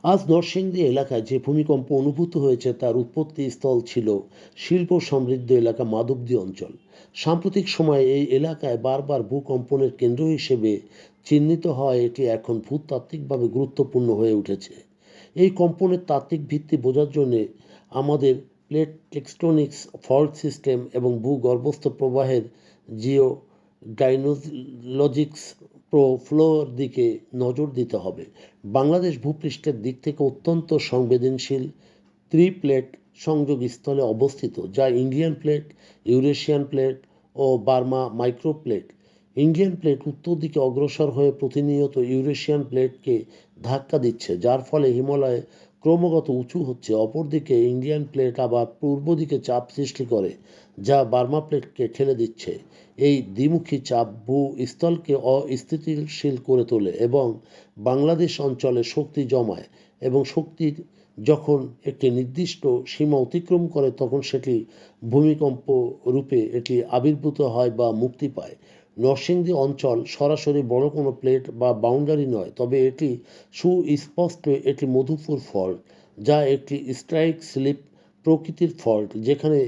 আজ নরসিংদী এলাকায় যে ভূমিকম্প অনুভূত হয়েছে তার উৎপত্তি স্থল ছিল শিল্প সমৃদ্ধ এলাকা মাধবদী অঞ্চল। সাম্প্রতিক সময়ে এই এলাকায় বারবার ভূকম্পনের কেন্দ্র হিসেবে চিহ্নিত হওয়ায় এটি এখন ভূতাত্ত্বিকভাবে গুরুত্বপূর্ণ হয়ে উঠেছে। এই কম্পনের তাত্ত্বিক ভিত্তি বোঝার জন্য আমাদের প্লেট টেকটনিক্স, ফল্ট সিস্টেম এবং ভূগর্ভস্থ প্রবাহের জিও গাইনোলজিক্স ফ্লোর দিকে নজর দিতে হবে। বাংলাদেশ ভূপৃষ্ঠের দিক থেকে অত্যন্ত সংবেদনশীল ত্রিপ্লেট সংযোগস্থলে অবস্থিত, যা ইন্ডিয়ান প্লেট, ইউরেশিয়ান প্লেট ও বার্মা মাইক্রোপ্লেট। ইন্ডিয়ান প্লেট উত্তর দিকে অগ্রসর হয়ে প্রতিনিয়ত ইউরেশিয়ান প্লেটকে ধাক্কা দিচ্ছে, যার ফলে হিমালয় ক্রমাগত উঁচু হচ্ছে। অপরদিকে ইন্ডিয়ান প্লেট আবার পূর্ব দিকে চাপ সৃষ্টি করে, যা বার্মা প্লেটকে ঠেলে দিচ্ছে। এই দ্বিমুখী চাপ ভূস্থলকে অস্থিতিশীল করে তোলে এবং বাংলাদেশ অঞ্চলে শক্তি জমায়, এবং শক্তি যখন একটি নির্দিষ্ট সীমা অতিক্রম করে তখন সেটি ভূমিকম্প রূপে এটি আবির্ভূত হয় বা মুক্তি পায়। নরসিংদী অঞ্চল সরাসরি বড় কোনো প্লেট বা বাউন্ডারি নয়, তবে এটি সুস্পষ্ট একটি মধুপুর ফল্ট, যা একটি স্ট্রাইক স্লিপ প্রকৃতির ফল্ট, যেখানে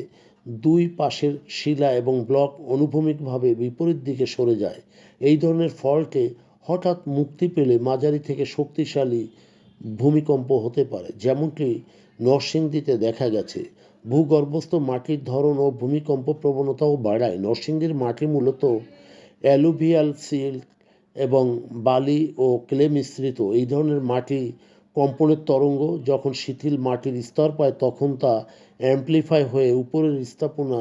দুই পাশের শিলা এবং ব্লক অনুভূমিকভাবে বিপরীত দিকে সরে যায়। এই ধরনের ফল্টে হঠাৎ মুক্তি পেলে মাঝারি থেকে শক্তিশালী ভূমিকম্প হতে পারে, যেমনটি নরসিংদীতে দেখা গেছে। ভূগর্ভস্থ মাটির ধরন ও ভূমিকম্প প্রবণতাও বাড়ায়। নরসিংদীর মাটি মূলত অ্যালুভিয়াল সিল্ট এবং বালি ও ক্লে মিশ্রিত। এই ধরনের মাটি কম্পনের তরঙ্গ যখন শিথিল মাটির স্তর পায় তখন তা অ্যাম্প্লিফাই হয়ে উপরের স্থাপনা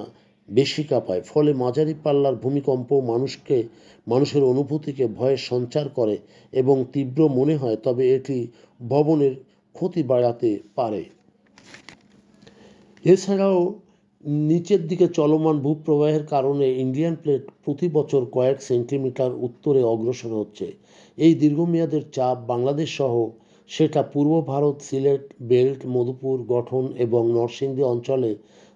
বেশি কাঁপায়। ফলে মাঝারি পাল্লার ভূমিকম্প মানুষের অনুভূতিকে ভয়ের সঞ্চার করে এবং তীব্র মনে হয়, তবে এটি ভবনের ক্ষতি বাড়াতে পারে। এছাড়াও নিচের দিকে চলমান ভূপ্রবাহের কারণে ইন্ডিয়ান প্লেট প্রতি বছর কয়েক সেন্টিমিটার উত্তরে অগ্রসর হচ্ছে। এই দীর্ঘমেয়াদের চাপ বাংলাদেশ সহ সেটা পূর্ব ভারত, সিলেট বেল্ট, মধুপুর গঠন এবং নরসিংদী অঞ্চলে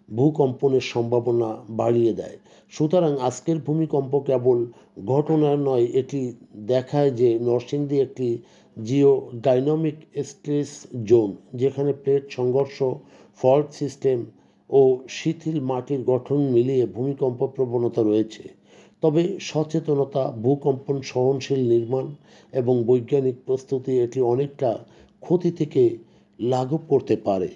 ভূকম্পনের সম্ভাবনা বাড়িয়ে দেয়। সুতরাং আজকের ভূমিকম্প কেবল ঘটনা নয়, এটি দেখায় যে নরসিংদী একটি জিও ডাইনামিক স্ট্রেস জোন, যেখানে প্লেট সংঘর্ষ, ফল্ট সিস্টেম ও শিথিল মাটির গঠন মিলিয়ে ভূমিকম্প প্রবণতা রয়েছে। তবে সচেতনতা, ভূকম্পন সহনশীল নির্মাণ এবং বৈজ্ঞানিক প্রস্তুতি এটি অনেকটা ক্ষতি থেকে লাঘব করতে পারে।